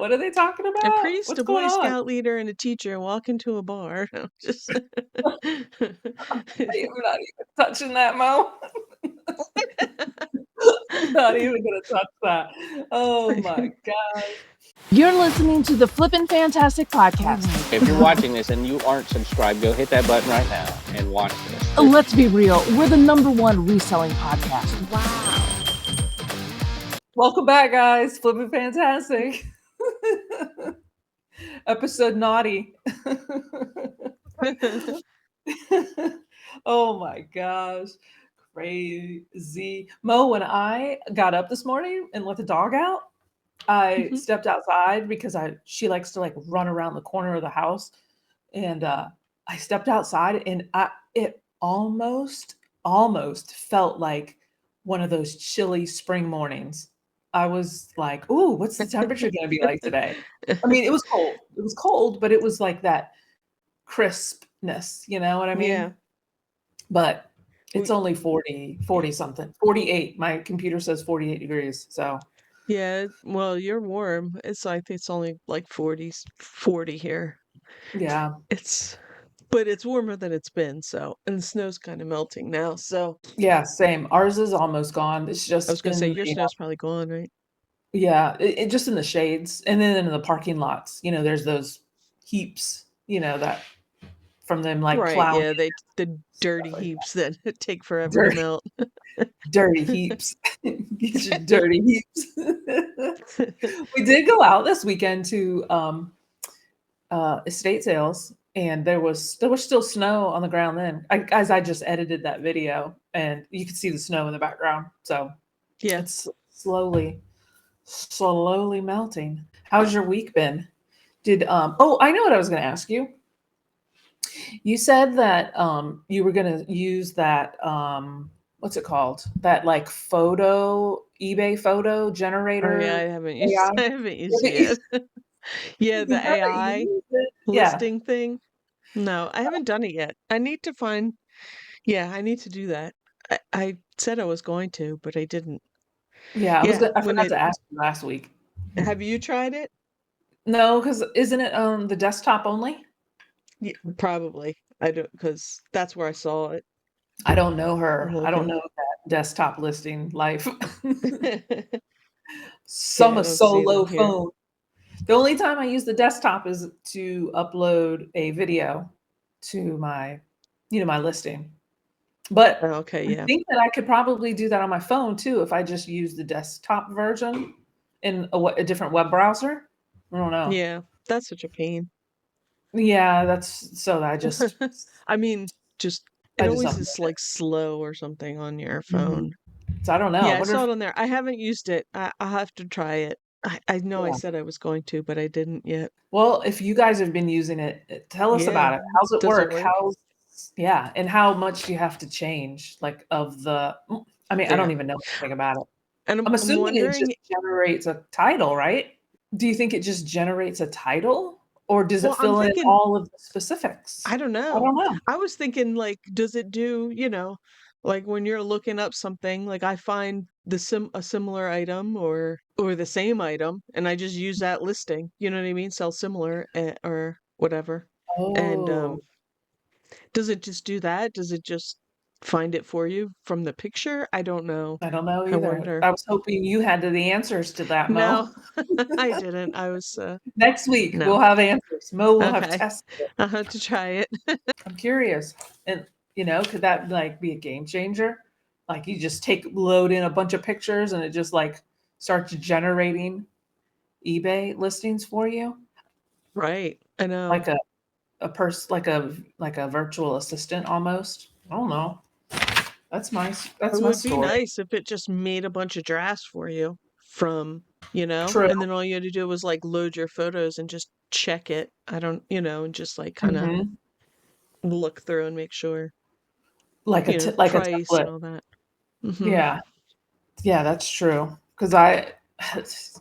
What are they talking A about? priest, What's a going Boy on? Scout leader, and a teacher walk into a bar. Just I'm not even touching that, Mo. I'm not even gonna touch that. Oh my gosh. You're listening to the Flippin' Fantastic podcast. If you're watching this and you aren't subscribed, go hit that button right now and watch this. Let's be real, we're the #1 reselling podcast. Wow. Welcome back, guys. Flippin' Fantastic. Episode naughty. Oh my gosh. Crazy. Mo, when I got up this morning and let the dog out, I Mhm. stepped outside because she likes to like run around the corner of the house. And I stepped outside and it almost felt like one of those chilly spring mornings. I was like, "Ooh, what's the temperature gonna be like today?" I mean, it was cold. It was cold, but it was like that crispness, you know what I Yeah. mean? But it's We only 40 something, 48. My computer says 48 degrees. So, Yeah, well, you're warm. I think it's only like 40 here. yeah. But it's warmer than it's been, so, and the snow's kind of melting now, so Yeah, same. Ours is almost gone. It's I was just gonna say in your the snow's probably gone, right? yeah, it just in the shades, and then in the parking lots, there's those heaps, that from them, like, Right, plowing yeah, the stuff dirty like heaps that take forever to that. melt. Dirty heaps. Get your dirty heaps. We did go out this weekend to, estate sales, and there was still snow on the ground then. I just edited that video, and you could see the snow in the background, so Yeah. it's slowly melting. How's your week been? Oh, I know what I was gonna ask you. You said that you were gonna use that what's it called? That like eBay photo Oh, yeah, generator I AI. haven't used it yet. Yeah, You the haven't AI used it? Yeah. listing thing. No, I haven't done it yet. I need to find Yeah, I need to do that. I said I was going to, but I didn't. Yeah, Yeah, I when forgot it to ask you last week. have you tried it? No, because isn't it the desktop only? Yeah, probably. I don't, because that's where I saw it. I don't know her. I'm I don't looking. know that desktop listing life. Yeah, Some I a don't see them solo here. phone. The only time I use the desktop is to upload a video to my listing. But Oh, okay, I yeah. think that I could probably do that on my phone too if I just use the desktop version in a different web browser. I don't know. Yeah, that's such a pain. Yeah, that's so I just I mean, just it I just always upload is it. like slow or something on your Mhm. phone. So I don't know. I Yeah, I wonder saw if it on there. I haven't used it. I'll have to try it. I know I yeah. said I was going to, but I didn't yet. Well, if you guys have been using it, tell us Yeah. about it. How's it Does it work? work? Yeah, and how much you have to change, like, I mean, I don't Yeah. even know anything about it. And I'm I'm assuming it just wondering, generates a title, right? Do you think it just generates a title, or does it well, I'm fill in thinking, all of the specifics? I don't I know. don't know. I was thinking, like, does it do, like when you're looking up something, like I find a similar item or the same item, and I just use that listing. You know what I mean? Sell similar or whatever. And Oh, does it just do that? Does it just find it for you from the picture? I don't know. I don't know I either. wonder. I was hoping you had the answers to that, Mo. No, I didn't. I was Next week, no. we'll have answers. Mo will have Okay. tested it. I'll have to try it. I'm curious. And, could that, like, be a game changer? Like, you just load in a bunch of pictures and it just, like, starts generating eBay listings for you? Right. I know. Like like a virtual assistant almost? I don't know. It That's my would be story. nice if it just made a bunch of drafts for you from, True. and then all you had to do was like load your photos and just check it. I don't, and just like kind of Mhm. look through and make sure, Like a price and template. all that. Hmm. Yeah. Yeah, that's true. Because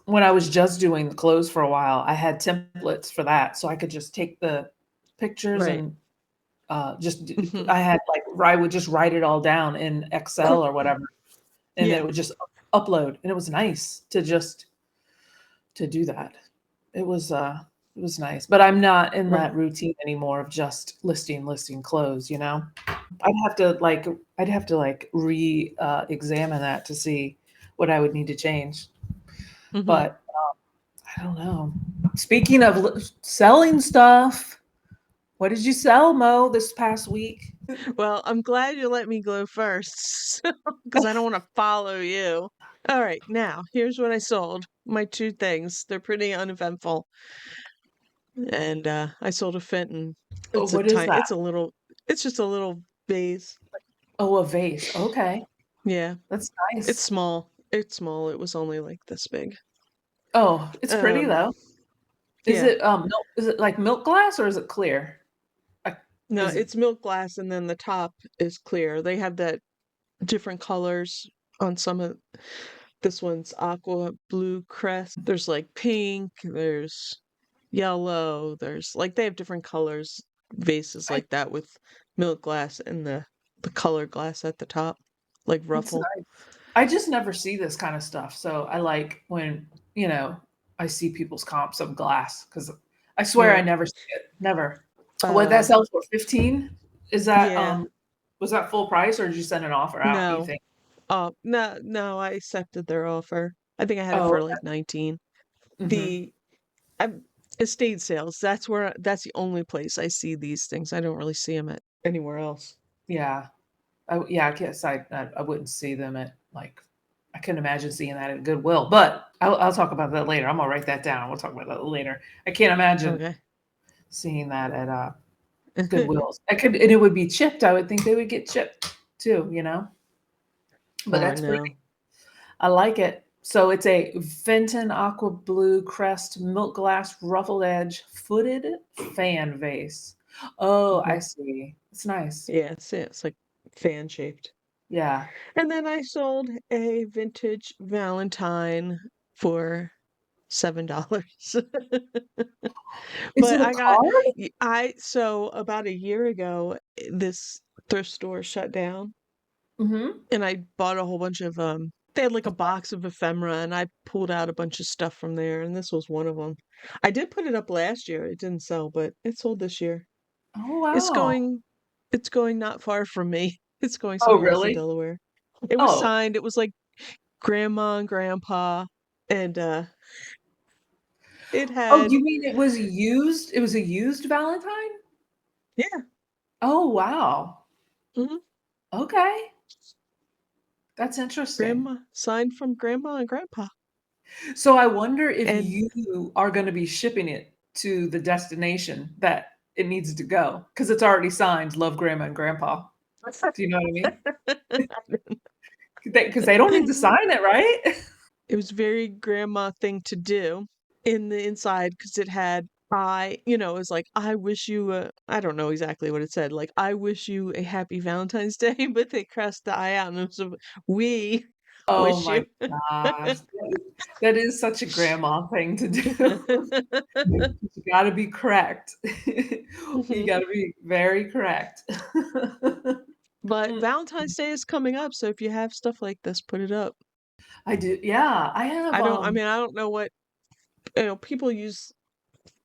when I was just doing the clothes for a while, I had templates for that, so I could just take the pictures Right. and just Hmm. I had like I would just write it all down in Excel or whatever, and then Yeah. it would just upload, and it was nice to do that. It was nice, but I'm not in Right. that routine anymore of just listing clothes, you know? I'd have to re examine that to see what I would need to change. Hmm. But I don't know. Speaking of selling stuff, what did you sell, Mo, this past week? Well, I'm glad you let me go first because I don't want to follow you. All right, now here's what I sold. My two things. They're pretty uneventful. And I sold a Fenton. Oh, what is that? It's just a little vase. Oh, a vase. Okay. Yeah, That's it's nice. small. It's small. It was only like this big. Oh, it's pretty Um, though. Is yeah. it milk, is it like milk glass or is it clear? Like, No, is it it's milk glass and then the top is clear. They have that different colors on some of this one's aqua blue crest. There's like pink, there's yellow, there's like they have different colors, vases I like that with milk glass and the color glass at the top, like it's ruffled. nice. I just never see this kind of stuff. So I like when, I see people's comps of glass because I swear I Right. never see it. Never. What that Uh sells for 15? Is that yeah. was that full price or did you send an offer out, you No. think? No, I accepted their offer. I think I had it Oh, for like 19. hmm. The I'm estate sales, that's the only place I see these things. I don't really see them at anywhere else. Yeah. Yeah, I guess I wouldn't see them at like I couldn't imagine seeing that at Goodwill, but I'll talk about that later. I'm gonna write that down. We'll talk about that later. I can't imagine Okay. seeing that at Goodwills. And it would be chipped. I would think they would get chipped too, you know. But Oh that's pretty. no. I like it. So it's a Fenton Aqua Blue Crest Milk Glass Ruffled Edge Footed Fan Vase. Oh, I Mhm. see. It's nice. Yeah, it's like fan shaped. Yeah. And then I sold a vintage Valentine for $7. Is But it a card? so about a year ago, this thrift store shut down Mm-hmm. and I bought a whole bunch of they had like a box of ephemera and I pulled out a bunch of stuff from there and this was one of them. I did put it up last year. It didn't sell, but it sold this year. Oh It's wow. going it's going not far from me. It's going Oh somewhere else in really? Delaware. It was Oh. signed. It was like grandma and grandpa and it Oh, had you mean it was used? It was a used Valentine? yeah. Oh wow. Mhm. Okay. That's interesting. Grandma signed from grandma and grandpa. So I wonder if And you are going to be shipping it to the destination that it needs to go because it's already signed. Love, Grandma and Grandpa. Do you know what I mean? Because they don't need to sign it, right? it was very grandma thing to do in the inside because it had it was like I wish you I don't know exactly what it said, like I wish you a happy Valentine's Day, but they crossed the I out and it was we Oh wish you. my gosh, that is such a grandma thing to do. You got to be correct. You got to be very correct. But Mm, Valentine's Day is coming up, so if you have stuff like this, put it up. I do. Yeah, I have. I don't know what, people use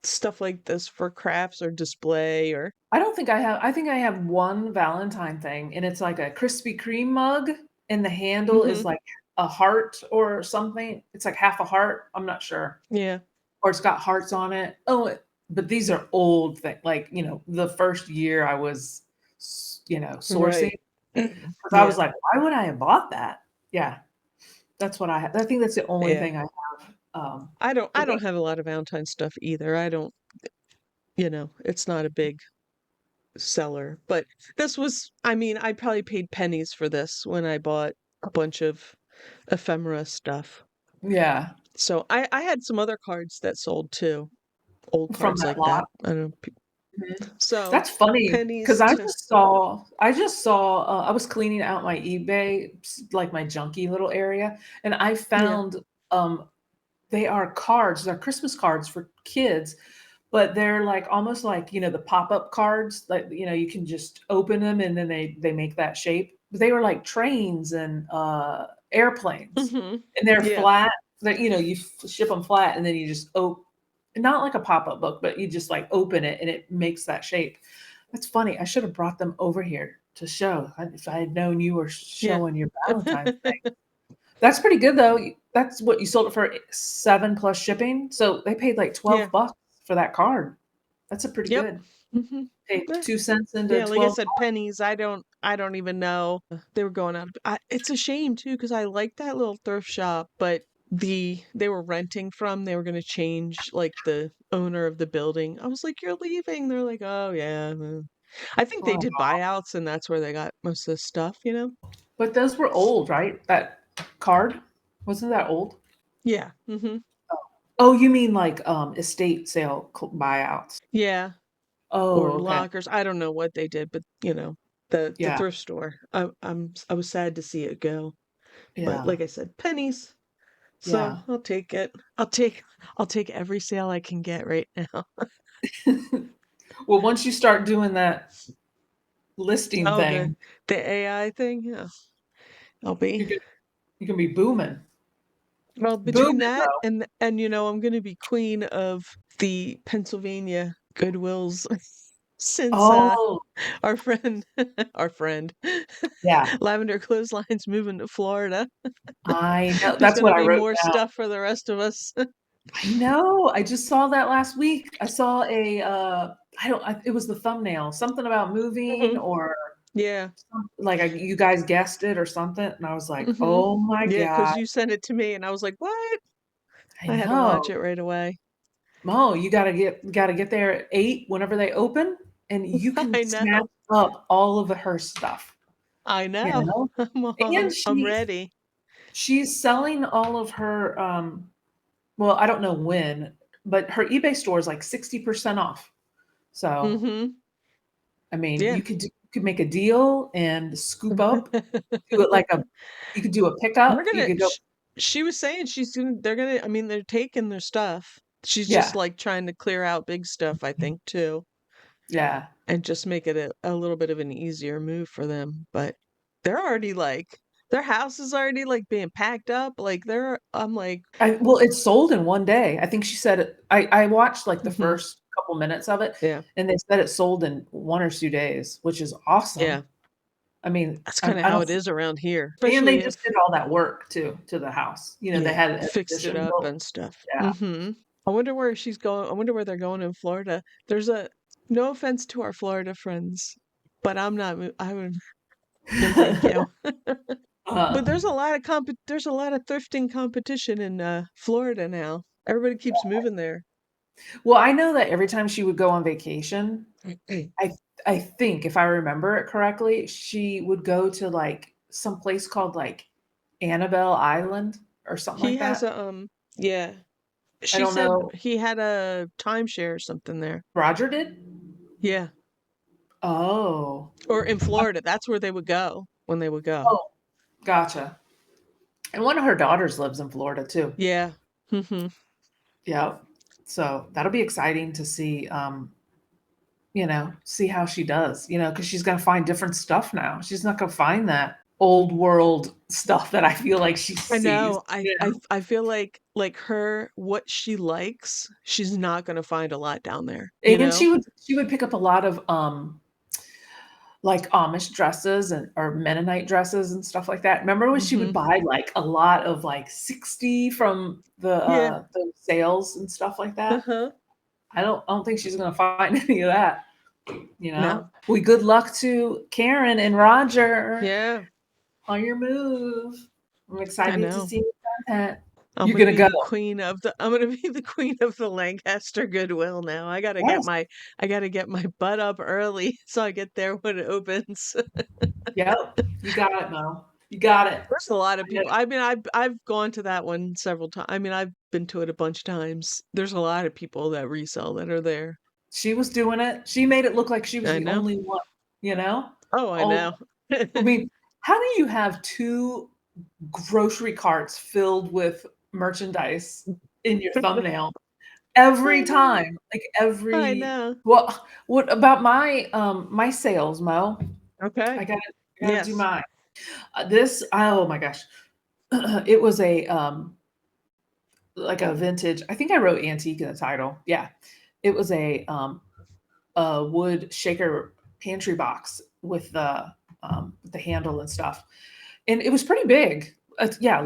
stuff like this for crafts or display or. I don't think I have. I think I have one Valentine thing, and it's like a Krispy Kreme mug, and the handle is Mhm. like a heart or something. It's like half a heart. I'm not sure, Yeah. or it's got hearts on it. Oh, but these are old things. Like the first year I was, sourcing Right. because I was Yeah. like, why would I have bought that? Yeah, that's what I have. I think that's the only Yeah. thing I have. I But don't have a lot of Valentine stuff either. I don't, it's not a big seller. But this was, I probably paid pennies for this when I bought a bunch of ephemera stuff. yeah, So I had some other cards that sold too, old from cards that like that. lot. I don't know. Mhm. So That's funny because pennies I to just saw I was cleaning out my eBay, like my junky little area, and I yeah. found, um, they are cards, they're Christmas cards for kids, but they're like almost like, the pop-up cards, like, you can just open them and then they make that shape. But they were like trains and, airplanes, Mhm. and they're Yeah. flat, that, you ship them flat and then you just not like a pop-up book, but you just like open it and it makes that shape. That's funny. I should have brought them over here to show if I had known you were Yeah. showing your Valentine's Day. That's pretty good though. That's what you sold it for 7 plus shipping. So they paid like Yeah. $12 for that card. That's a pretty Yep. good. hmm Paid Yeah. 2 cents into Yeah, like I 12. said, pennies. I don't even know. They were going out. It's a shame too, because I like that little thrift shop, but they were renting from. They were going to change like the owner of the building. I was like, "You're leaving." They're like, "Oh yeah." I think they Oh, did buyouts, and that's where they got most of the stuff. You know? but those were old, right? That card wasn't that old? Yeah. Oh, you mean like estate sale buyouts? Yeah. Oh, Or okay. lockers. I don't know what they did, but the Yeah, thrift store. I was sad to see it go. But yeah, like I said, pennies. So yeah. I'll take it. I'll take every sale I can get right now. Well, once you start doing that listing Oh, the thing, the AI thing, yeah. I'll you be can you can be booming, well between booming that though. and I'm gonna be queen of the Pennsylvania Goodwills since Oh, our friend our friend yeah. Lavender Clothesline's moving to Florida. I know. There's That's what gonna I be wrote more down. stuff for the rest of us. I know. I just saw that last week. I saw I don't, it was the thumbnail, something about moving hmm or Yeah. like you guys guessed it or something. And I was like, hmm oh my Yeah, God. because you sent it to me and I was like, what? I I had to watch know. it right away. Mo, you gotta get there at 8 whenever they open, and you can I snatch know. up all of her stuff, I you know. know? And I'm ready. she's selling all of her well, I don't know when, but her eBay store is like 60% off. So, hmm I mean, Yeah. you could make a deal and scoop up, do it like you could do a They're pickup. You gonna could go, she was saying they're gonna I mean, they're taking their stuff. She's just yeah, like trying to clear out big stuff, I think, too, yeah. and just make it a little bit of an easier move for them. But they're already like their house is already like being packed up. Like I'm like, Well, it sold in one day. I think she said I watched like the hmm first couple minutes of it, yeah, and they said it sold in 1 or 2 days, which is yeah. awesome. I mean, That's I kind of I how don't it is around here, and they especially just if did all that work too to the house. They yeah, had an fixed it addition up built. and stuff. Yeah. I wonder where she's going. I wonder where they're going in Florida. There's a no offense to our Florida friends, but I'm not. I would no, thank you. Uh, But there's a lot of thrifting competition in Florida now. Everybody keeps moving there. well, I know that every time she would go on vacation, I I think if I remember it correctly, she would go to like some place called like Annabelle Island or something He like has that. a yeah. I She don't said know. he had a timeshare or something there. Roger did? Yeah. Oh. Or in Florida, that's where they would go when they would go. Oh, gotcha. And one of her daughters lives in Florida too. Yeah. hmm Yeah. So that'll be exciting to see, see how she does, because she's going to find different stuff now. She's not going to find that old world stuff that I feel like she I sees. know. I feel like her what she likes, she's not gonna find a lot down there, you And know? she would pick up a lot of like Amish dresses and or Mennonite dresses and stuff like that. Remember when she would Mhm. buy like a lot of like 60 from Yeah. the sales and stuff like that? Uh-huh. I don't think she's gonna find any of that, you know? No. Well, good luck to Karen and Roger Yeah. on your move. I'm I excited to know. see the content. I'm You're gonna gonna be go. the queen of the I'm gonna be the queen of the Lancaster Goodwill now. Yes. I gotta get my butt up early so I get there when it opens. Yep. You got it, Mo. You got it. There's a lot of I know. people. I mean, I've gone to that one several times. I mean, I've been to it a bunch of times. There's a lot of people that resell that are there. She was doing it. She made it look like she was I the know. only one, you know? Oh, I Oh, know. I mean, how do you have 2 grocery carts filled with merchandise in your thumbnail every I know. time? Like I every know. well, what about my sales, Mo? Okay. I gotta do Yes. mine. Oh my gosh. It was like a vintage. I think I wrote antique in the title. Yeah, it was a wood shaker pantry box with the handle and stuff, and it was pretty big. Yeah, Mhm.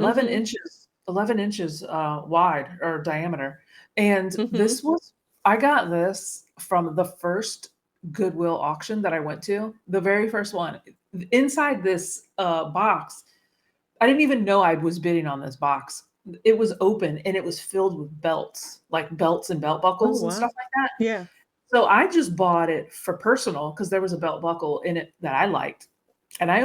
11 inches wide or diameter. And Mhm. this was I got this from the first Goodwill auction that I went to, the very first one. Inside this box, I didn't even know I was bidding on this box. It was open and it was filled with belts, like belts and belt Oh, buckles and stuff wow. like that. Yeah. So I just bought it for personal because there was a belt buckle in it that I liked, and Yeah.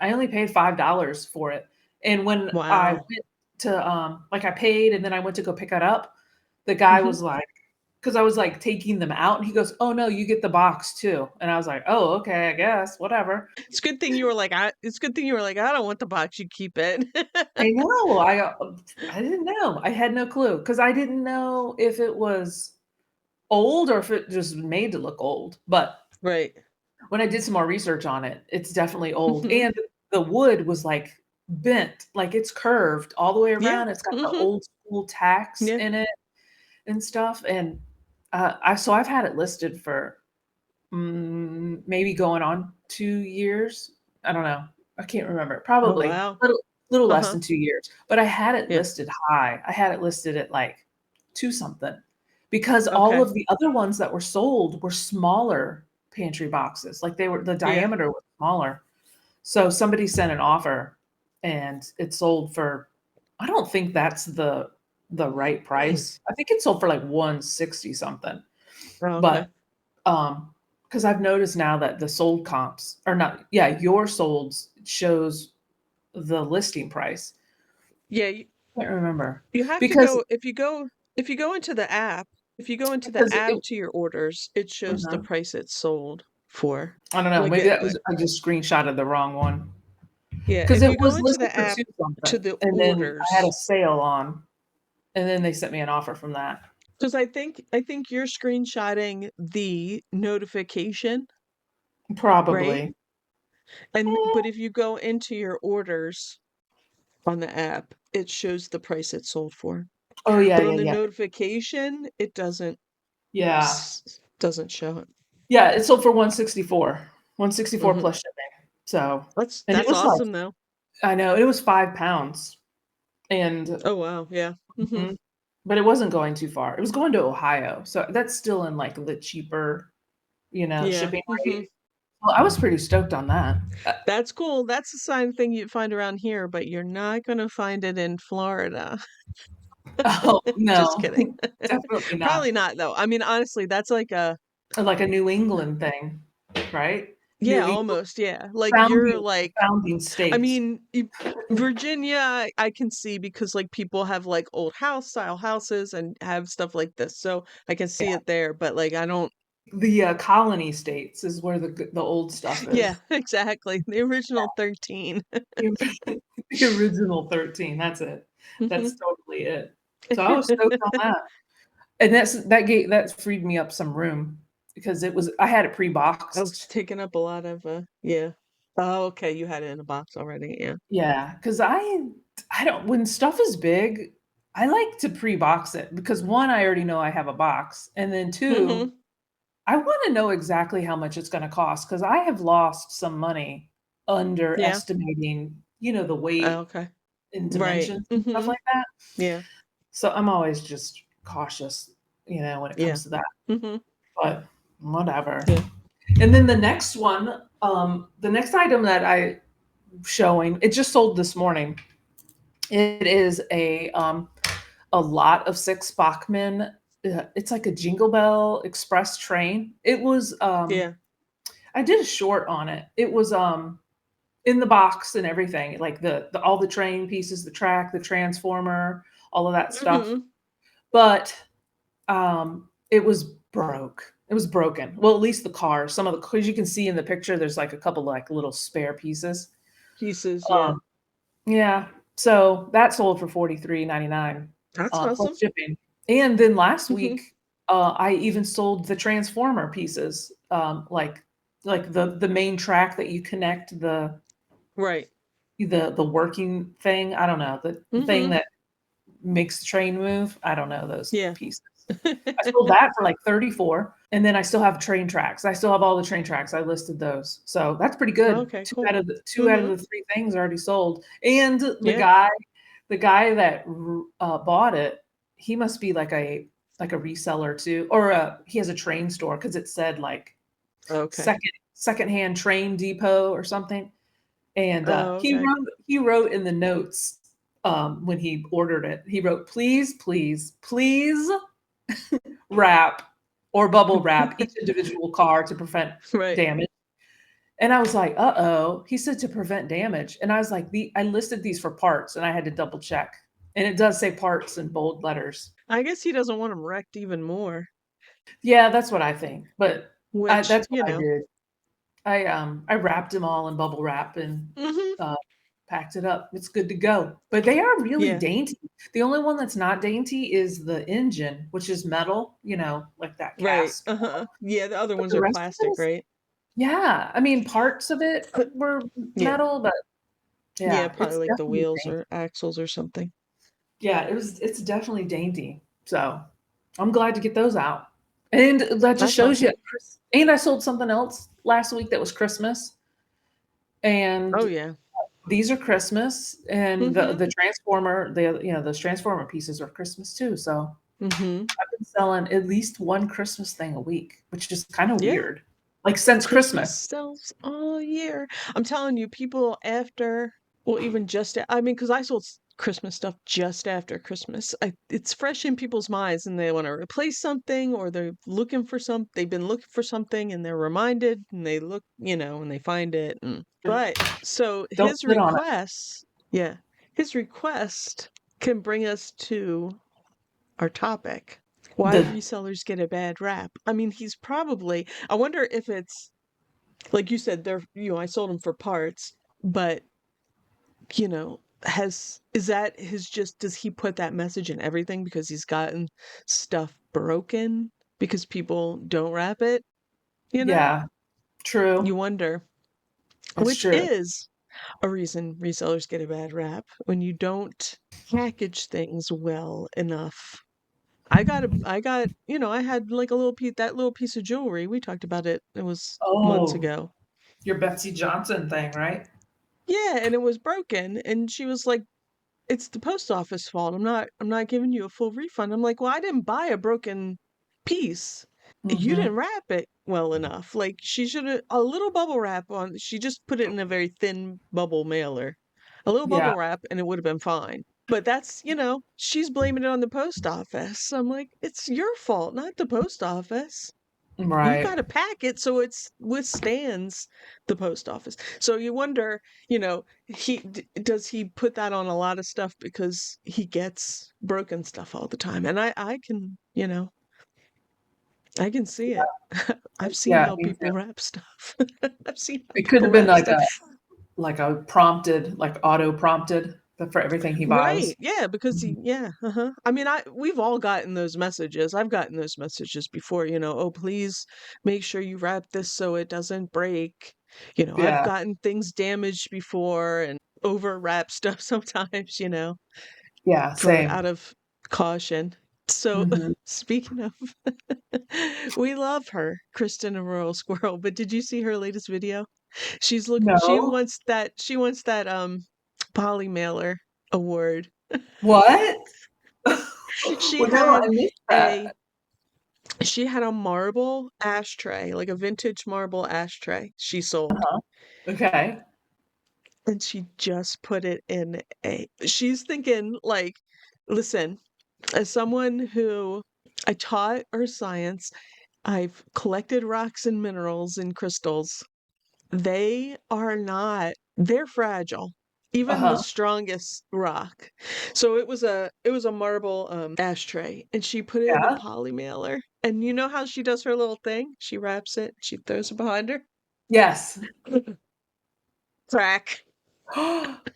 I only paid $5 for it. And when I Wow. went to like I paid and then I went to go pick it up, the guy Mhm. was like, because I was like taking them out, and he goes, "Oh no, you get the box too." And I was like, "Oh, okay, I guess, whatever." It's a good thing you were like, it's a good thing you were like, "I don't want the box, you keep it." I know. I didn't know. I had no clue because I didn't know if it was old or if it just made to look old. But Right. when I did some more research on it, it's definitely old, Mhm. and the wood was, like, bent, like, it's curved all the way Yeah. around, it's got the Mhm. old school tacks Yeah. in it and stuff, and, I've had it listed for, maybe going on 2 years? I don't know, I can't remember, Oh, probably wow. little less Uh-huh. than 2 years, but I had it Yeah. listed high, I had it listed at, like, 2 something, because all Okay. of the other ones that were sold were smaller pantry boxes, like, they were the Yeah. diameter was smaller. So somebody sent an offer and it sold for I don't think that's the right price. I think it sold for like 160 something. Oh, okay. But because I've noticed now that the sold comps are not yeah, your solds shows the listing price. Yeah, I can't remember. you have to Because go if you go into the app if you go into the because app it to your orders, it shows the uh-huh. price it's sold for. I don't know, Like, maybe that was I just screenshotted the wrong one. yeah, Because if it you go was into listed the for app 2 to something, the and then I had a orders, sale on, and then they sent me an offer from that. because I think you're screenshotting the notification, right? Probably. And but Eh, if you go into your orders on the app, it shows the price it's sold for. oh, yeah, But yeah, on the yeah. notification, it Yeah. doesn't show it. Yeah, it sold for 164. 164 Mhm. plus shipping. So and it That's was like awesome though. I know, it was 5 pounds, and Oh, wow, yeah. Mhm. mhm, but it wasn't going too far. It was going to Ohio, so that's still in, like, the cheaper, Yeah. shipping Mhm. rate. Well, I was pretty stoked on that. That's cool. That's the sign thing you'd find around here, but you're not gonna find it in Florida. Oh, Just no. kidding. Definitely not. Probably not though. I mean, honestly, that's like a Like a New England thing, right? New yeah, England almost, yeah. Like you're founding like founding I state. mean, Virginia, I can see because like people have like old house style houses and have stuff like this. So I can see Yeah. it there, but like I don't The, colony states is where the old stuff yeah, is. exactly. The original 13. The the original 13, that's it. Mhm. That's totally it. So I was stoked on that. And that freed me up some room because I had it I was pre-boxed. taking up a lot of yeah. Oh, okay, you had it in a box already, yeah. Yeah, because I don't when stuff is big, I like to pre-box it because 1, I already know I have a box, and then 2, Mhm. I wanna know exactly how much it's gonna cost because I have lost some money Yeah. underestimating, the Oh, weight okay. and Right. dimensions and stuff Mhm. like that. Yeah. So I'm always just cautious, when it Yeah. comes to that, Mhm. but whatever. Yeah. And then the next item that I showing, it just sold this morning. It is a lot of 6 Bachmann. It's like a Jingle Bell Express train. It was Yeah. I did a short on it. It was in the box and everything, like the all the train pieces, the track, the transformer, all of that stuff. Mhm. But it was broke. It was broken. Well, at least the car. Some of the because you can see in the picture, there's like a couple like little spare pieces. Pieces, yeah. Um, yeah. So that sold for 43.99 That's plus awesome. shipping. And then last Mhm. week, I even sold the transformer pieces, like the main track that you connect Right. the working thing. I don't know the thing Mhm. that makes the train move. I don't know those Yeah. pieces. I sold that for like 34, and then I still have train tracks. I still have all the train tracks. I listed those. So that's pretty good. Okay, Two cool. out of the two out of Mhm. the three things already sold. And Yeah. the guy that bought it, he must be like a reseller too, or he has a train store because it said like Okay. secondhand train depot or something. And Oh, okay. he wrote in the notes when he ordered it. He wrote, "Please, please, please wrap or bubble wrap each individual car to prevent Right. damage." And I was like, "Uh-oh." He said to prevent damage. And I was like, I listed these for parts and I had to double check. And it does say parts in bold letters. I guess he doesn't want them wrecked even more, Yeah, that's what I think. But which, that's what I did. I wrapped them all in bubble wrap and Mhm. uh, packed it up. It's good to go. But they are really Yeah. dainty. The only one that's not dainty is the engine, which is metal, like that Right. cast. Uh-huh. Yeah, the other But ones the are rest of it plastic, is, right? yeah. I mean, parts of it were Yeah. metal, but Yeah, yeah, probably it's like the definitely wheels dainty. or axles or something. Yeah, it's definitely dainty. So I'm glad to get those out. And that just That's shows you. awesome. And I sold something else last week that was Christmas. Oh, And yeah. these are Christmas, and Mhm. those transformer pieces are Christmas too. So Mhm. I've been selling at least one Christmas thing a week, which is kind of Yeah. weird. Like since Christmas Christmas. sells all year. I'm telling you, people after, well, even just, I mean, because I sold Christmas stuff just after Christmas. It's fresh in people's minds, and they want to replace something, or they're looking for they've been looking for something, and they're reminded, and they look, and they find it. But so Don't his sit on it. request, yeah, his request can bring us to our topic. Why The resellers get a bad rap. I mean, I wonder if it's like you said, I sold them for parts, but is that does he put that message in everything because he's gotten stuff broken because people don't wrap it? You know, Yeah, true. you wonder, It's which true. is a reason resellers get a bad rap when you don't package things well enough. I had like that little piece of jewelry. We talked about it. It was months Oh, ago. your Betsy Johnson thing, right? Yeah, and it was broken. And she was like, "It's the post office fault. I'm not giving you a full refund." I'm like, "Well, I didn't buy a broken piece. You Mm-hmm. didn't wrap it well enough. Like she should have a little bubble wrap on. She just put it in a very thin bubble mailer. A little Yeah, bubble wrap and it would have been fine." But she's blaming it on the post office. I'm like, "It's your fault, not the post office. You got right. to pack it so it's withstands the post office." So you wonder, does he put that on a lot of stuff because he gets broken stuff all the time? And I can see it. I've seen Yeah, how me too. people wrap stuff. I've seen how It could people have been wrap stuff. like a prompted, like auto prompted for everything he Right. buys. Yeah, because Mhm. yeah, uh-huh. I mean, we've all gotten those messages. I've gotten those messages before, "Oh, please make sure you wrap this so it doesn't break." I've Yeah, gotten things damaged before and over wrap stuff sometimes, yeah, for same. out of caution. So, Mhm. speaking of, we love her, Kristen a Rural Squirrel, but did you see her latest video? No. She wants that Poly Mailer award. What? She Well, no, I had missed a that. she had a marble ashtray, like a vintage marble ashtray she sold, Uh-huh. Okay. and she just put it in she's thinking like, listen, as someone who I taught earth science, I've collected rocks and minerals and crystals. They're fragile. Even the Uh-huh. strongest rock. So it was a marble ashtray, and she put it in a Yeah. poly mailer. And you know how she does her little thing? She wraps it, she throws it behind her. Yes. Crack.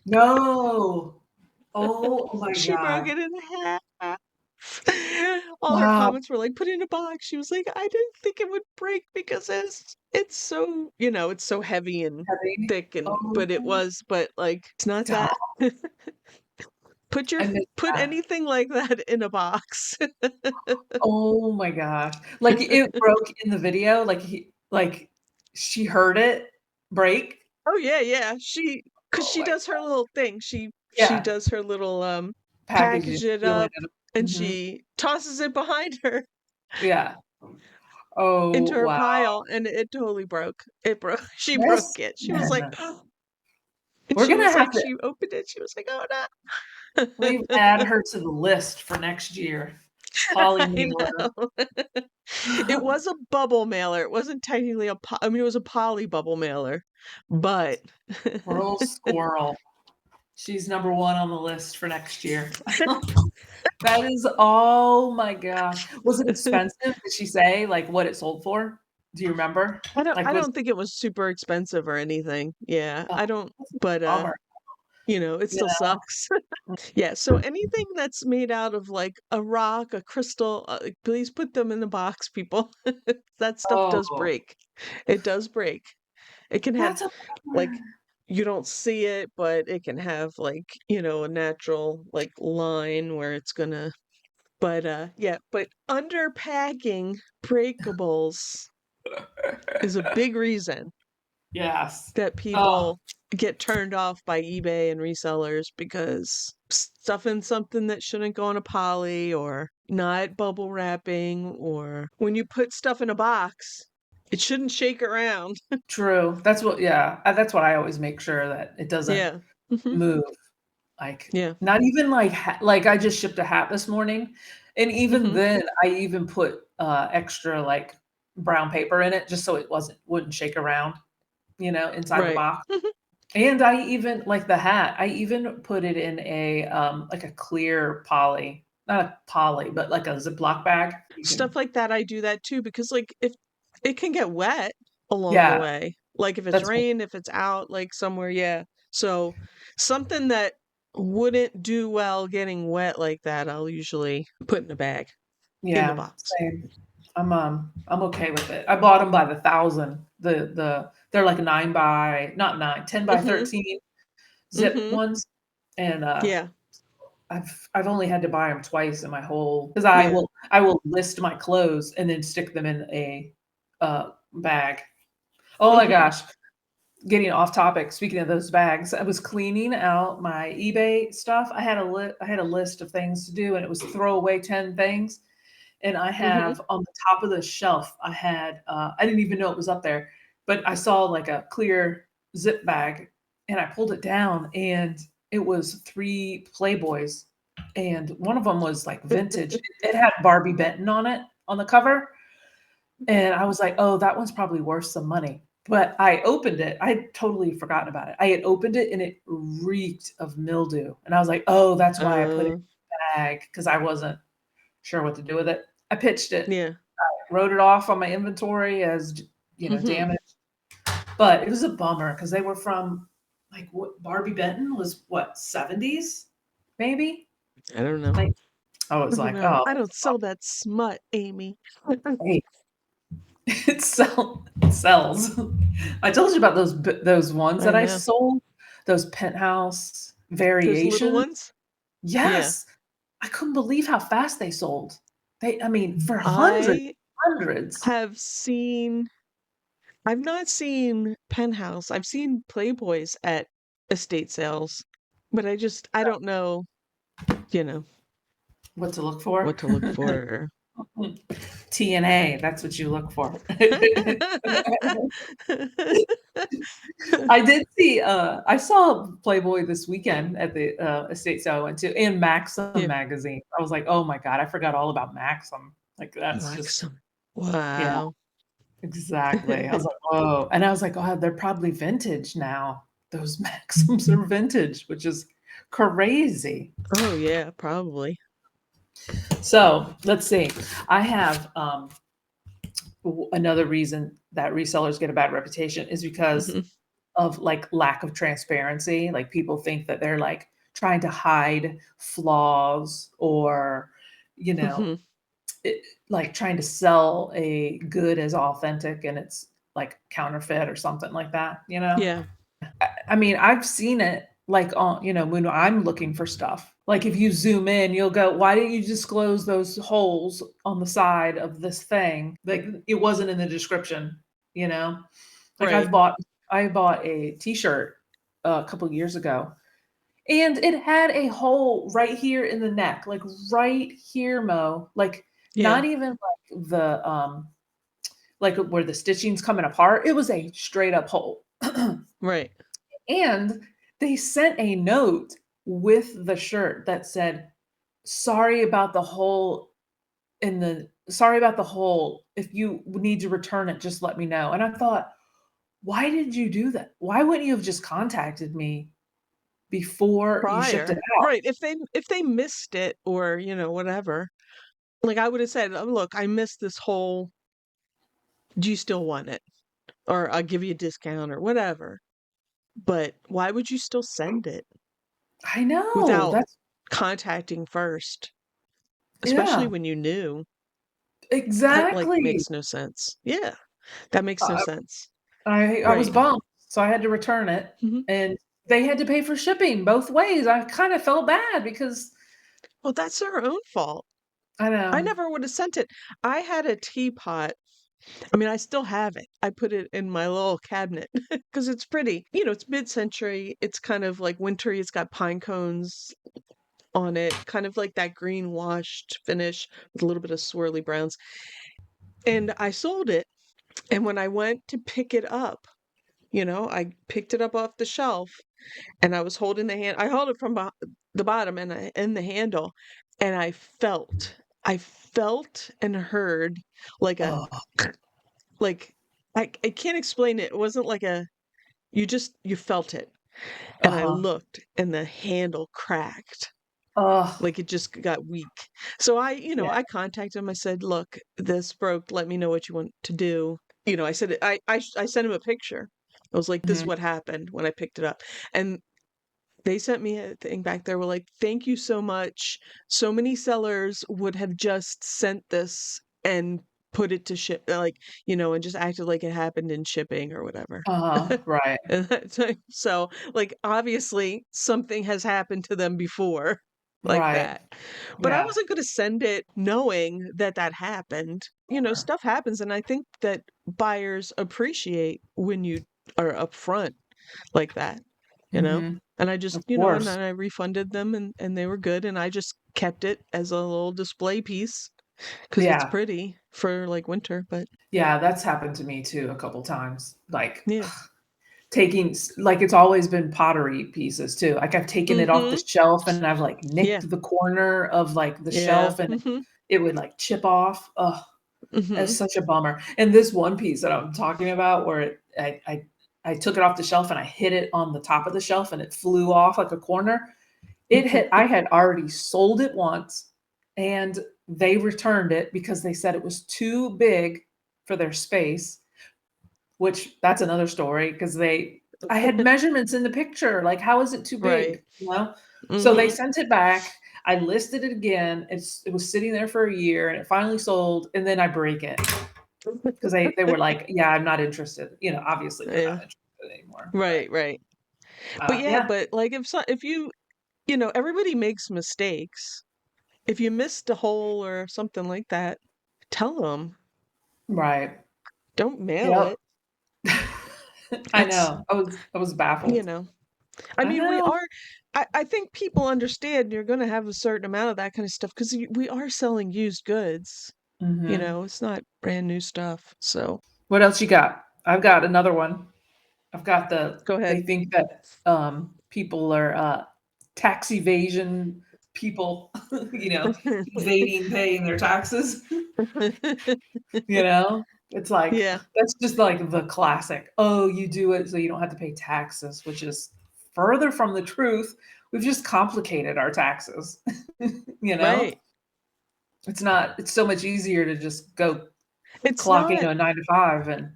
No. Oh my She broke God. it in half. All her Wow. comments were like, "Put it in a box." She was like, "I didn't think it would break because it's so, it's so heavy and Heavy. thick, and Oh, but like it's not stop. that." Put I missed put that. anything like that in a box. Oh my gosh. Like, it broke in the video, like, she heard it break. Oh, yeah, yeah. Cause Oh she my does her little thing. She yeah, does her little, packaging, package it sealing up, it up. and Mhm. she tosses it behind her Yeah. into Oh, her wow. pile, and it totally broke. It broke. She broke it. She was like, Listen, and we're she gonna was have like, to she opened it. She was like, "Oh, no." we've add her to the list for next year. Polly I mailer. know. It was a bubble mailer. It wasn't technically I mean, it was a poly bubble mailer, but Pearl Squirrel. She's number 1 on the list for next year. That is oh my gosh. Was it expensive? Did she say, like, what it sold for? Do you remember? I Like, was don't think it was super expensive or anything. Yeah, oh, I don't, that's a but bummer, it you still know? sucks. Yeah, so anything that's made out of like a rock, a crystal, please put them in the box, people. That stuff does Oh, break. It does break. It can have that's a like bummer. you don't see it, but it can have like, a natural like line where it's gonna but yeah, but underpacking breakables is a big reason Yes. that Oh, people get turned off by eBay and resellers because stuffing something that shouldn't go in a poly or not bubble wrapping or when you put stuff in a box, it shouldn't shake around. true. That's what yeah, that's what I always make sure that it doesn't Yeah. Hmm. move. Like, Yeah. not even like I just shipped a hat this morning, and even Hmm. then, I even put, extra, like, brown paper in it just so it wouldn't shake around, inside the Right. box. And I even like the hat, I even put it in like a clear poly not a poly, but like a Ziploc bag. You Stuff can like that, I do that too because like if it can get wet along the yeah, way. Like if it's that's what rain, if it's out like somewhere, yeah. So something that wouldn't do well getting wet like that, I'll usually put in a bag in the yeah, box. same. I'm okay with it. I bought them by the 1,000. They're like 9 by not 9, 10 by Mhm. 13 zip Mhm. ones, and, Yeah. I've only had to buy them twice in my whole because Yeah. I will list my clothes and then stick them in a, bag. Oh my Mhm. gosh, getting off topic, speaking of those bags, I was cleaning out my eBay stuff. I had a list of things to do, and it was throw away 10 things. And I Mhm. have on the top of the shelf, I had, I didn't even know it was up there, but I saw like a clear zip bag and I pulled it down and it was 3 Playboys. And one of them was like vintage. It had Barbie Benton on it on the cover. And I was like, oh, that one's probably worth some money. But I opened it. I had totally forgotten about it. I had opened it and it reeked of mildew. And I was like, oh, that's why I put it in Uh, the bag because I wasn't sure what to do with it. I pitched it, yeah. wrote it off on my inventory as, Mhm. damaged. But it was a bummer because they were from like what Barbie Benton was what, 70s maybe? I don't know. Like I I was don't like, know. oh, I that's don't sell that smut, Amy. hey, it sells. I told you about those ones I that I know. sold, those penthouse Those little variations. ones? Yeah. Yes. I couldn't believe how fast they sold. I mean, for hundreds, I hundreds. have seen I've not seen Penthouse. I've seen Playboys at estate sales, but I don't know, you know, What to look for? what to look for. TNA, that's what you look for. I did see, I saw Playboy this weekend at the, estate sale I went to, and Maxim Yeah, magazine. I was like, "Oh my god, I forgot all about Maxim." Like, that's like just some. yeah, Wow. exactly. I was like, "Whoa," and I was like, "Oh, they're probably vintage now. Those Maxims are vintage," which is crazy. Oh yeah, probably. So, let's see. I have, another reason that resellers get a bad reputation is because Mhm. of like lack of transparency. Like people think that they're like trying to hide flaws or, you know, Mhm. it, like trying to sell a good as authentic and it's like counterfeit or something like that, Yeah. I mean, I've seen it like on, when I'm looking for stuff. Like if you zoom in, you'll go, why didn't you disclose those holes on the side of this thing? Like it wasn't in the description, you know? Like Right. I bought a t-shirt a couple years ago, and it had a hole right here in the neck, like right here, Mo. Like Yeah. not even like where the stitching's coming apart. It was a straight up hole. Right. And they sent a note with the shirt that said, "Sorry about the hole sorry about the hole. If you need to return it, just let me know." And I thought, why did you do that? Why wouldn't you have just contacted me before you shipped it Prior. out? Right. If they missed it or, whatever, like I would have said, "Oh, look, I missed this whole, do you still want it? Or I'll give you a discount or whatever." But why would you still send it I know. without That's contacting first? Especially yeah, when you knew. That, like, exactly. makes no sense. Yeah. That makes no Uh, sense. I was Right. bummed, so I had to return it, Mhm. and they had to pay for shipping both ways. I kind of felt bad because Well, that's their own fault. I I know. never would have sent it. I had a teapot. I mean, I still have it. I put it in my little cabinet because it's pretty. It's mid-century. It's kind of like wintry. It's got pine cones on it, kind of like that green washed finish with a little bit of swirly browns. And I sold it. And when I went to pick it up, I picked it up off the shelf and I was holding I held it from the bottom and the handle, and I felt and heard like a, Oh, like, I can't explain it. It wasn't like you felt it. And I uh-huh. looked and the handle cracked. Oh, Like it just got weak. So yeah. I contacted him. I said, "Look, this broke. Let me know what you want to do." I said, I sent him a picture. I was like, "This is Mhm. what happened when I picked it up." And they sent me a thing back. They were like, "Thank you so much. So many sellers would have just sent this and put it to ship, like, and just acted like it happened in shipping or whatever." Uh-huh, right, And that's like, so, like, obviously something has happened to them before like right. that. But I Yeah. wasn't going to send it knowing that that happened. Stuff happens. And I think that buyers appreciate when you are upfront like that, you know? Mhm. And I just, Of and course. then I refunded them and they were good. And I just kept it as a little display piece because it's Yeah. pretty for like winter. But Yeah, that's happened to me too a couple times. Like yeah. like it's always been pottery pieces too. Like I've taken it off the Mm-hmm. shelf and I've like Yeah. nicked the corner of like the Yeah. shelf and Mm-hmm. it would like chip off. Oh, Mm-hmm. that's such a bummer. And this one piece that I'm talking about where I took it off the shelf and I hit it on the top of the shelf and it flew off like a corner. I had already sold it once and they returned it because they said it was too big for their space, which that's another story because I had measurements in the picture. Like, how is it too Right. big? You know? So they Mm-hmm. sent it back. I listed it again. It was sitting there for a year and it finally sold. And then I break it because they were like, yeah, I'm not interested. Obviously they're Yeah. not interested anymore. Right, right. But But yeah, yeah, but like if you, everybody makes mistakes. If you missed a hole or something like that, tell them. right. Don't mail Yep. it. I It's, know. I was you baffled. know, I I mean, we know. are, I think people understand you're going to have a certain amount of that kind of stuff because we are selling used goods. Mhm. It's not brand new stuff. So What else you got? I've got another one. I've got go they ahead. think that people are tax evasion people, evading paying their taxes. It's like Yeah, that's just like the classic. Oh, you do it so you don't have to pay taxes, which is further from the truth. We've just complicated our taxes. you know, right. it's not. It's so much easier to just go It's clock not. into a 9 to 5 and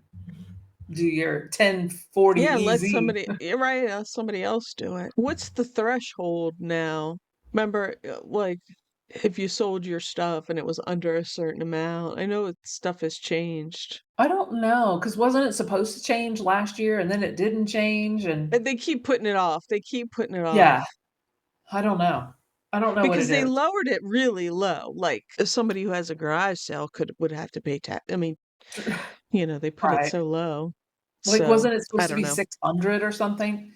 do your 1040 Yeah, let easy. somebody, you're right, let somebody else do it. What's the threshold now? Remember, like, if you sold your stuff and it was under a certain amount. I know stuff has changed. I don't know, because wasn't it supposed to change last year and then it didn't change? And And they keep putting it off. They keep putting it yeah, off I don't know. I don't know what because it they is. lowered it really low. Like somebody who has a garage sale would have to pay tax. I mean, they put it Right. so low. Like, So wasn't it I supposed to don't be know. 600 or something?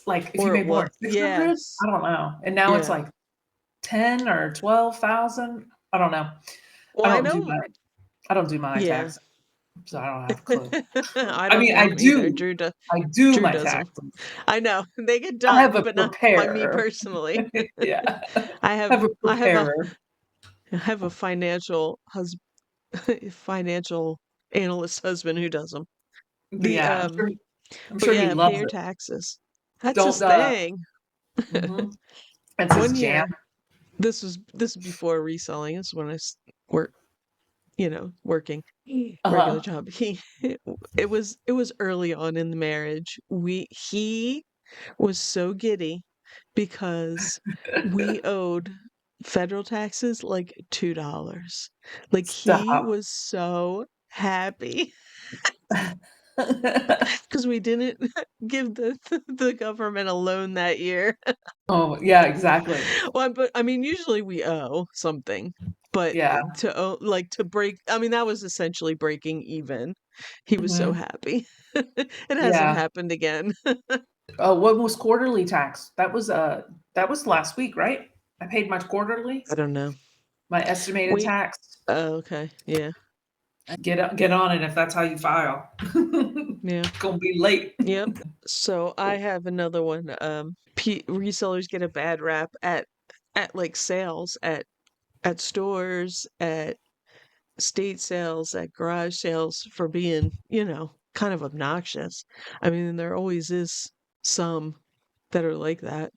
Like, if you Or it made more was, than 600, yes. I don't know. And now it's Yeah. like 10 or 12,000. I don't know. Well, I I don't do know. my I don't do my Yeah. taxes, so I don't have a clue. I I don't mean, do them either. I do Drew my does them. taxes. I know they get I have done, a but not by me preparer. personally. Yeah. I I have have a I have a preparer. I have a financial analyst husband who does them. The Yeah, I'm but sure he yeah, pay loves your it. taxes. That's Don't his thing. mhm. That's his One jam. year, this is before reselling. This is when work, working regular Uh-huh. job. It was early on in the marriage. He was so giddy because we owed federal taxes like $2. Like he Stop. was so happy because we didn't give the government a loan that year. Oh, yeah, exactly. Well, but I mean, usually we owe something, but Yeah. to break, I mean, that was essentially breaking even. He was so Mhm. happy. It hasn't Yeah. happened again. What was quarterly tax? That was last week, right? I paid my quarterly, I don't know. my estimated We, tax. oh, okay. Yeah. Get on it if that's how you file. Yeah. Gonna be late. Yep. So I have another one. Resellers get a bad rap at like sales at stores, at estate sales, at garage sales for being, kind of obnoxious. I mean, there always is some that are like that.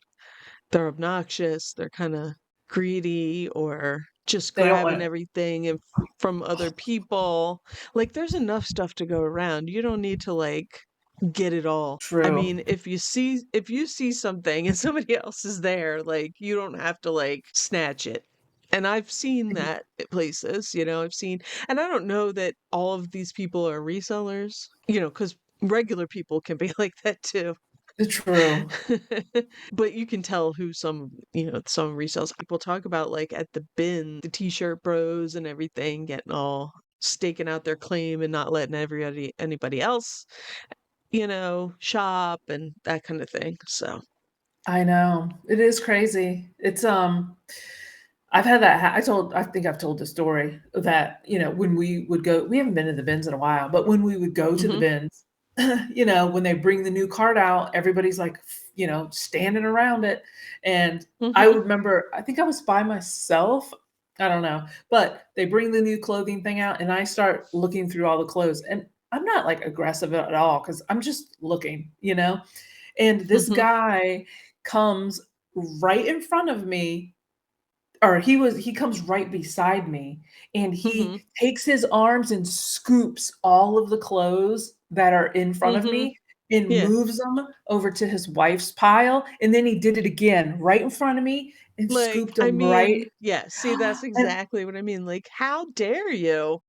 They're obnoxious, they're kind of greedy or just They don't grabbing want everything from other people. Like there's enough stuff to go around. You don't need to like get it all. I true. mean, if you see something and somebody else is there, like you don't have to like snatch it. And I've seen that at places, I've seen, and I don't know that all of these people are resellers, because regular people can be like that too. True. But you can tell who some resales people talk about, like at the bin, the t-shirt bros and everything getting all staking out their claim and not letting anybody else, shop and that kind of thing. So, I know. It is crazy. I've had that I think I've told the story that, when we would go, we haven't been to the bins in a while, but when we would go to the hmm bins, when they bring the new cart out, everybody's like, standing around it. And I hmm remember, I think I was by myself. I don't know, but they bring the new clothing thing out and I start looking through all the clothes and I'm not like aggressive at all because I'm just looking. And this hmm guy comes right in front of me, or he comes right beside me, and hmm he takes his arms and scoops all of the clothes that are in front of hmm me and Yeah. moves them over to his wife's pile, and then he did it again right in front of me and Like, scooped I them right. mean, yeah, see, that's and exactly what I mean. Like, how dare you?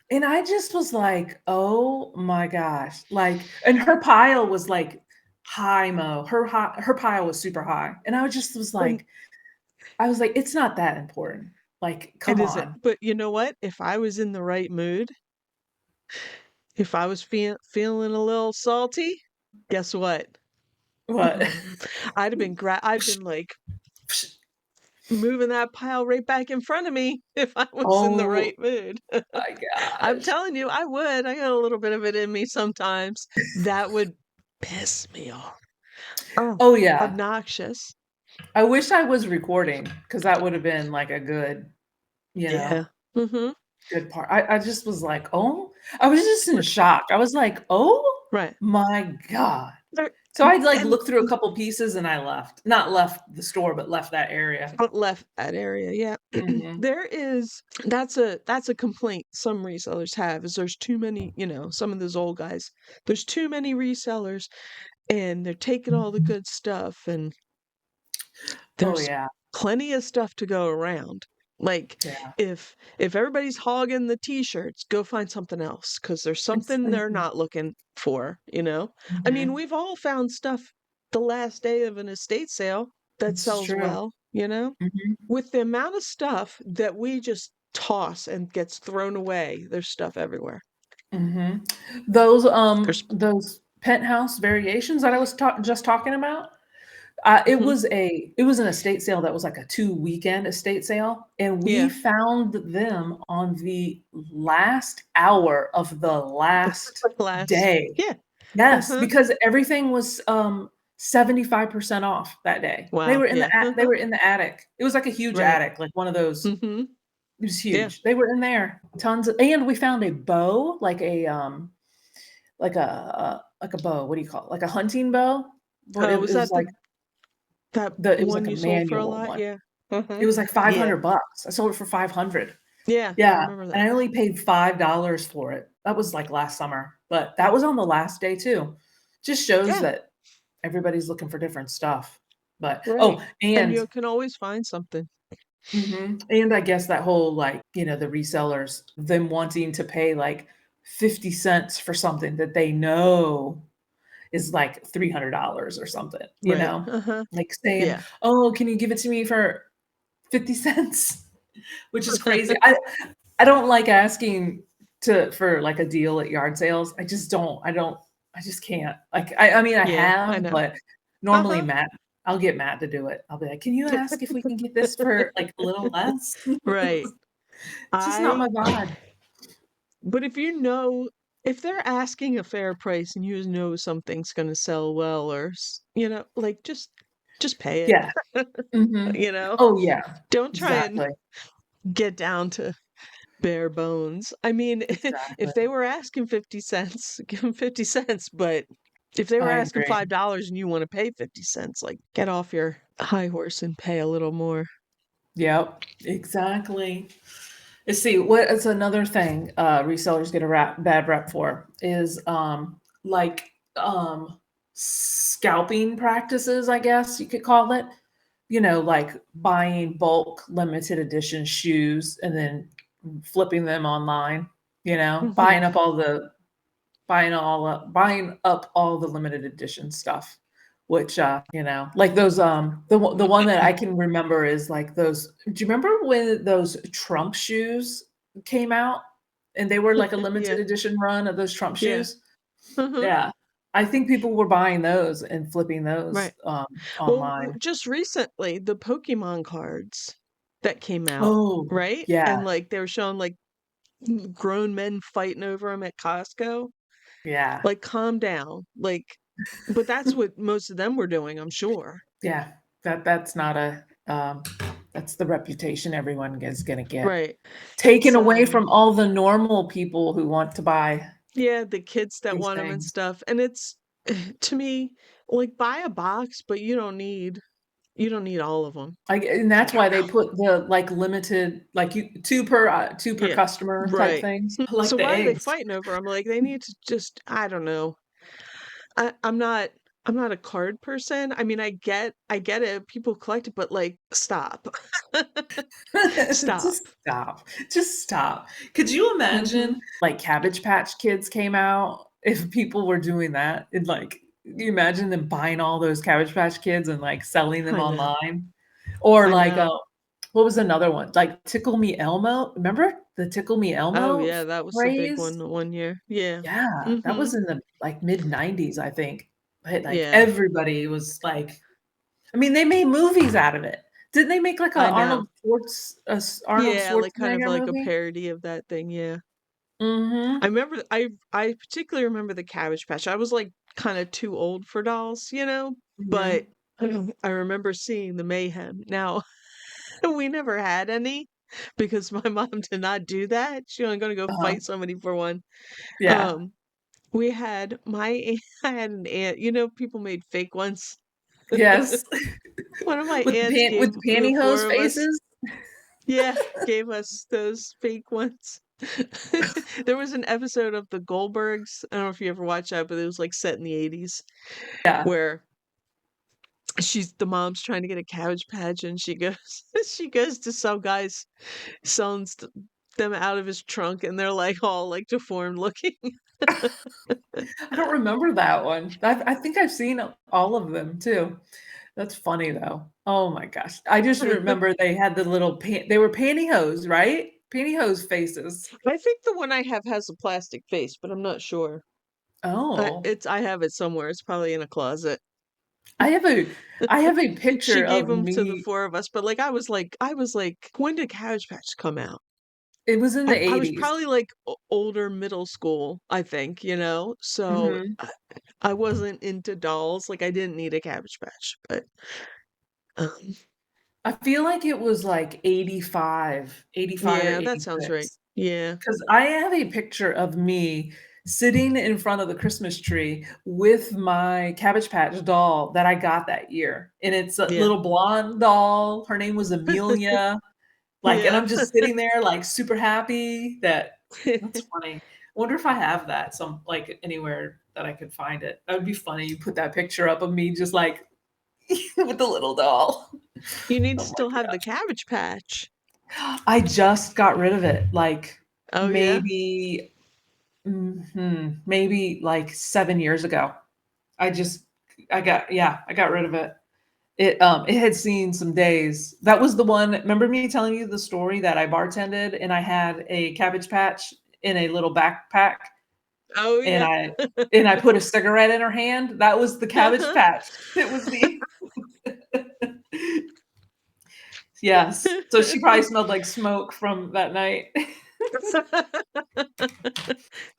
and I just was like, "Oh my gosh." Like, and her pile was like high, Mo. Her pile was super high. And And I was like, "It's not that important." Like, it come isn't. on. But you know what? If I was in the right mood, if I was feeling a little salty, guess what? What? I'd been like moving that pile right back in front of me if I was in the Oh right mood. my I'm gosh. telling you, I would. I got a little bit of it in me sometimes. That would piss me off. Oh, Oh, yeah. obnoxious. I wish I was recording because that would have been like a good, you know, Yeah. Mm-hmm. good part. I just was like, "Oh," I was just in shock. I was like, "Oh Right. my god." There, So I'd like and look through a couple pieces and I left. Not left the store, but left that area. left that area, yeah. Mhm. There is that's a complaint some resellers have is there's too many, some of those old guys. There's too many resellers and they're taking all the good stuff and Oh, there's yeah. plenty of stuff to go around. Like Yeah. if everybody's hogging the t-shirts, go find something else because there's It's something they're not looking for, you know? I mean, mhm. we've all found stuff the last day of an estate sale that It's sells true. well, you know? Mhm. With the amount of stuff that we just toss and gets thrown away, there's stuff everywhere. Mhm. There's Those penthouse variations that I was just talking about, Mhm. it was an estate sale that was like a 2-weekend estate sale, and we Yeah. found them on the last hour of the last Last. day. Yeah. Yes, Uh-huh. because everything was, 75% off that day. Wow. Yeah. They Uh-huh. were in the attic. It was like a huge Right. attic, like one of those Mm-hmm. it was Yeah. huge. They were in there, tons of and we found a bow, like a bow, what do you call it? Like a hunting bow, but Oh, was it was that like that it was one like a you sold for a manual lot? one. Yeah. Uh-huh. It was like Yeah. $500. I sold it for 500. Yeah. I Yeah, remember and that. I only paid $5 for it. That was, like, last summer, but that was on the last day too. Just shows Yeah. that everybody's looking for different stuff. But Right. oh, And and you can always find something. mhm, and I guess that whole, like, the resellers, them wanting to pay, like, 50 cents for something that they know is, like, $300 or something, you Right. know? Uh-huh. Like, saying, Yeah. "Oh, can you give it to me for 50 cents?" Which is crazy. I don't like asking for, like, a deal at yard sales. I just can't. Like, I mean, I Yeah, I have, know. but normally Uh-huh. I'll get Matt to do it. I'll be like, "Can you ask if we can get this for, like, a little less?" Right. It's just not my I vibe. but if they're asking a fair price and you know something's gonna sell well or like just pay it, Yeah. Mhm. you know? Oh, yeah. Don't try and Exactly. get down to bare bones. I mean, if they Exactly. were asking 50 cents, give them 50 cents, but if they were I asking agree. $5 and you wanna pay 50 cents, like, get off your high horse and pay a little more. Yep. Exactly. Let's see, what is another thing, resellers get a bad rep for is, scalping practices, I guess you could call it. Like buying bulk limited edition shoes and then flipping them online, Mhm. buying up all the limited edition stuff, which, like those, the one that I can remember is like those do you remember when those Trump shoes came out and they were like a limited Yeah, edition run of those Trump yeah. shoes? Mhm. Yeah. I think people were buying those and flipping those, Right. Well, online. just recently, the Pokemon cards that came out, Oh, right? yeah, And, like, they were showing, like, grown men fighting over them at Costco. yeah. Like, calm down. Like but that's what most of them were doing, I'm sure. Yeah, that's not that's the reputation everyone is gonna get. Right. Taken It's, away from all the normal people who want to buy yeah, the kids that these want them and things. stuff, and it's to me, like, buy a box, but you don't need all of them. And that's why they put the, like, limited like, 2 per Yeah. customer type Right. things, like So the why are they eggs. fighting over them? Like, they need to just I don't know. I'm not I'm not a card person. I mean, I get it. People collect it, but like, stop. Stop. Just stop. Just stop. Could you Mhm. imagine, like, Cabbage Patch Kids came out, if people were doing that? And, like, you imagine them buying all those Cabbage Patch Kids and, like, selling them I know. online? Or, I like, know. what was another one? Like, Tickle Me Elmo? Remember the Tickle Me Oh, Elmo yeah, that was the big craze? one the one year. Yeah. Yeah, that Mhm. was in the, like, mid-90s, I think. But, like, Yeah. everybody was, like I mean, they made movies out of it. Didn't they make, like, I know. Arnold Yeah, like, kind of Schwarzenegger like a movie? parody of that thing, yeah. I Mhm. remember I particularly remember the Cabbage Patch. I was, like, kinda too old for dolls, but Mhm. I remember seeing the mayhem. Now we never had any because my mom did not do that. She wasn't gonna go Uh-huh. fight somebody for one. Yeah. Um, we had my aunt I had an aunt, people made fake ones. Yes. One of my aunts With gave the the 4 pantyhose of us faces? yeah, gave us those fake ones. There was an episode of The Goldbergs, I don't know if you ever watched that, but it was, like, set in the '80s Yeah. where the mom's trying to get a Cabbage Patch, and she goes she goes to some guys selling them out of his trunk, and they're like all like deformed looking. I don't remember that one. I think I've seen all of them too. That's funny though. Oh my gosh. I just remember they had the little they were pantyhose, right? Pantyhose faces. I think the one I have has a plastic face, but I'm not sure. Oh. I have it somewhere. It's probably in a closet. I have a I have a She picture gave of them to the me. four of us, but like I was like, when did Cabbage Patch come out? It was in the I was 80s. probably like older middle school, I think, so Mhm. I wasn't into dolls. Like I didn't need a Cabbage Patch, but um, I feel like it was like 85 or yeah, that sounds right. 86. Yeah, 'Cause I have a picture of me sitting in front of the Christmas tree with my Cabbage Patch doll that I got that year, and it's a yeah, little blonde doll, her name was Amelia, like, and yeah. I'm just sitting there, like, super happy that that's funny. I wonder if I have that like, anywhere that I could find it. That would be funny, you put that picture up of me just, like, with the little doll. You need to Oh still my have the Cabbage Patch. I just got rid of it, like, Oh yeah. maybe maybe, like, 7 years ago. I just I got rid of it. It had seen some days. That was the one remember me telling you the story that I bartended and I had a Cabbage Patch in a little backpack, Oh and yeah. I put a cigarette in her hand? That was the Cabbage Patch. It was the Yes. So she probably smelled like smoke from that night.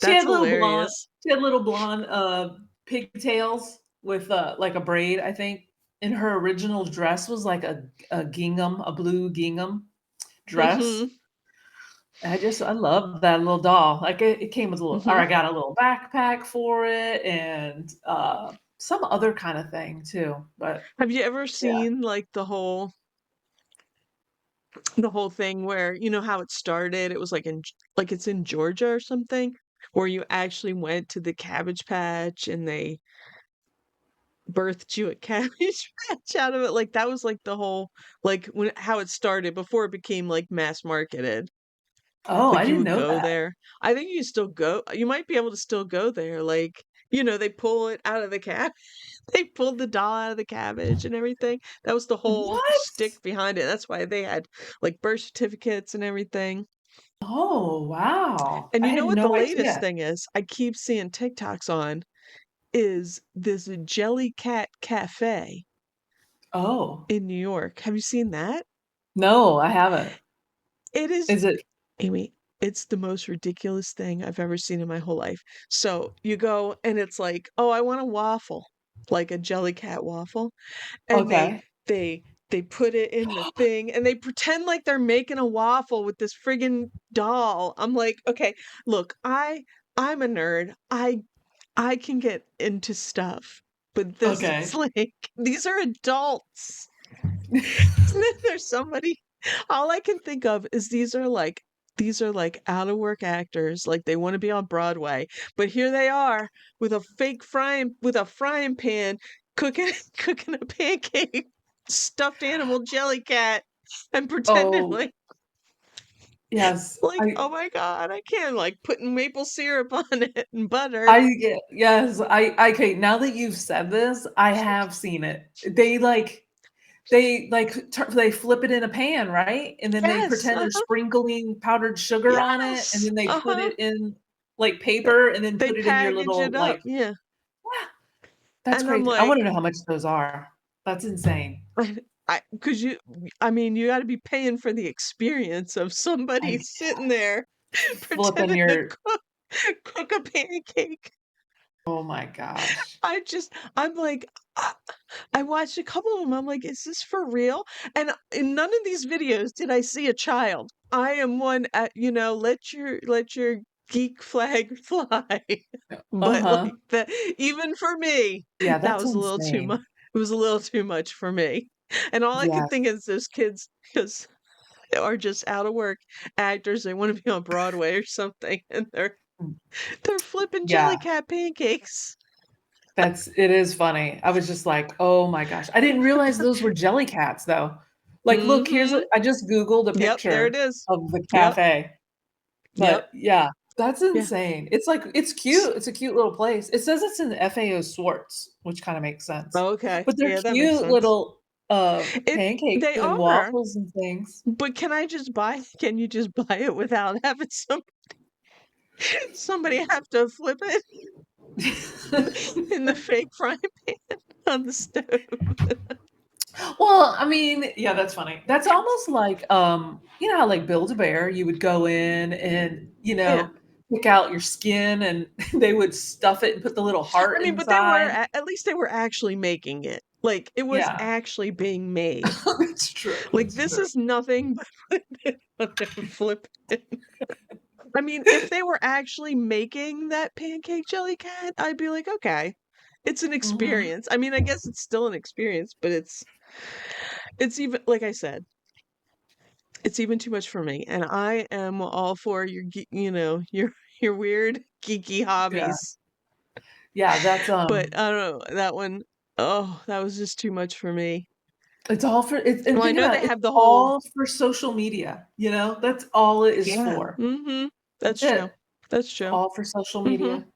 She That's had little blonde hilarious. she had little blonde, pigtails with, like a braid, I think, and her original dress was like a gingham, a blue gingham dress. Mhm. I love that little doll. Like, it came with a little or Mhm. I got a little backpack for it and, some other kinda thing too, but Have you ever yeah. seen like the whole thing where you know how it started? It was like like it's in Georgia or something, where you actually went to the Cabbage Patch and they birthed you a Cabbage Patch out of it. Like that was like the whole like when how it started before it became like mass marketed. Oh, I Like, you didn't would know go that. there. I think you still go you might be able to still go there, like, they pull it out of the they pulled the doll out of the cabbage and everything. That was the whole What? shtick behind it. That's why they had, like, birth certificates and everything. Oh, wow. And I you know had what no the latest idea. thing is? I keep seeing TikToks on, is this Jellycat Cafe Oh. in New York. Have you seen that? No, I haven't. It is Is it Amy, it's the most ridiculous thing I've ever seen in my whole life. So you go and it's like, oh, I want a waffle, like a Jellycat waffle, and okay. they put it in the thing and they pretend like they're making a waffle with this friggin' doll. I'm like, okay, look, I'm a nerd. I can get into stuff, but this is Okay. like these are adults. And then there's somebody all I can think of is these are like out of work actors, like they want to be on Broadway, but here they are with a frying pan cooking cooking a pancake stuffed animal jelly cat and pretending Oh, like yes. oh my god, I can't like putting maple syrup on it and butter. I yeah, yes, okay, now that you've said this, I have seen it. They flip it in a pan, right? And then they Yes, pretend they're sprinkling powdered sugar on it, and yes, then they put uh-huh. it in, like, paper and then They put it in your package little, it up, like yeah. that's And I'm crazy. I like, wanna know how much those are. That's insane. Cause I mean, you gotta be paying for the experience of somebody I sitting there flipping pretending to your cook a pancake. oh my gosh. I'm like, uh, I watched a couple of them. I'm like, is this for real? And in none of these videos did I see a child. I am one at, let your geek flag fly. But Uh-huh. like that, even for me, Yeah, that that's was a little too much. insane. It was a little too much for me. And all I could Yes. think is those kids because are just out of work actors. They want to be on Broadway or something, and they're flipping Yeah. Jellycat pancakes. It is funny. I was just like, oh my gosh. I didn't realize those were jelly cats though. Like, look, I just Googled a Yep, there it picture is. of the Yep. cafe. Yep. But yeah, that's Yeah. insane. It's like, it's cute. It's a cute little place. It says it's in FAO Swartz, which kind of makes sense. Okay. But they're Yeah, that makes cute sense. little pancakes They and are, waffles and things. but can you just buy it without having somebody have to flip it in the fake frying pan on the stove? Well, I mean, yeah, that's funny. That's almost like you know how like Build-A-Bear, you would go in and, Yeah. pick out your skin and they would stuff it and put the little heart I mean, but inside. at least they were actually making it. Like, it was Yeah. actually being made. It's true. Like, It's this true. is nothing but putting it on there, flip it. I mean, if they were actually making that pancake jelly cat, I'd be like, okay, it's an Mhm. experience. I mean, I guess it's still an experience, but it's even, like I said, it's even too much for me. And I am all for your, your weird geeky Yeah. hobbies. Yeah, that's But I don't know, that one, oh, that was just too much for me. it's all for and Well, I think know about they it, it's have the whole, all for social media, That's all it is yeah, for. that's That's true. it. That's It's true. all for social Mm-hmm. media.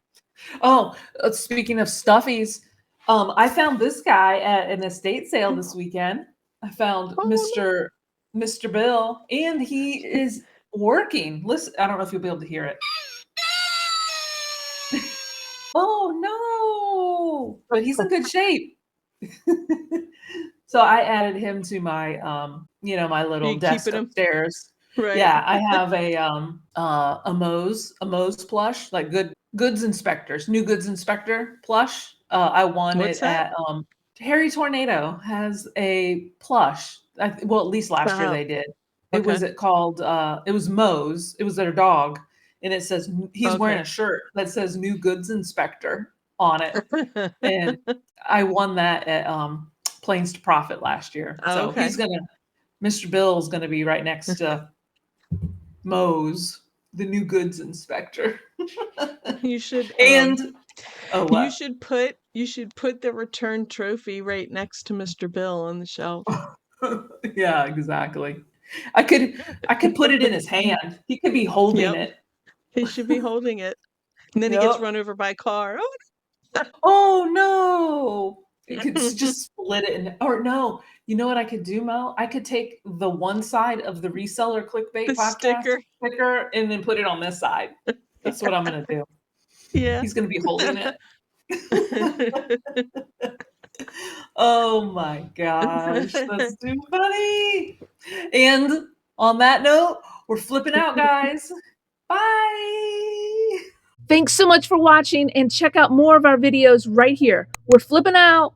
Oh, speaking of stuffies, I found this guy at an estate sale this weekend. I found Oh, Mr. Bill, and he is working. Listen, I don't know if you'll be able to hear it. Oh no! But he's in good shape. So I added him to my my little you desk keeping them upstairs. right. Yeah, I have a Moe's plush, like goods inspectors, new goods inspector plush. I won What's it that? at Harry Tornado has a plush. Well, at least last year Oh, they did. okay. It was Moe's. It was their dog, and it says he's wearing Okay. a shirt that says new goods inspector on it. And I won that at Planes to Profit last year. So Okay. Mr. Bill's gonna be right next to Moe's, the new goods inspector. You should And oh you what? should put the return trophy right next to Mr. Bill on the shelf. Yeah, exactly. I could put it in his hand. He could be holding Yep. it. He should be holding it. And then he gets Yep. run over by a car. Oh, Oh no. It could no. just split it or no. You know what I could do, Mel? I could take the one side of the reseller The clickbait podcast sticker. sticker and then put it on this side. That's what I'm gonna do. Yeah. He's gonna be holding it. Oh my gosh, that's too funny. And on that note, we're flipping out, guys. Bye. Thanks so much for watching and check out more of our videos right here. We're flipping out.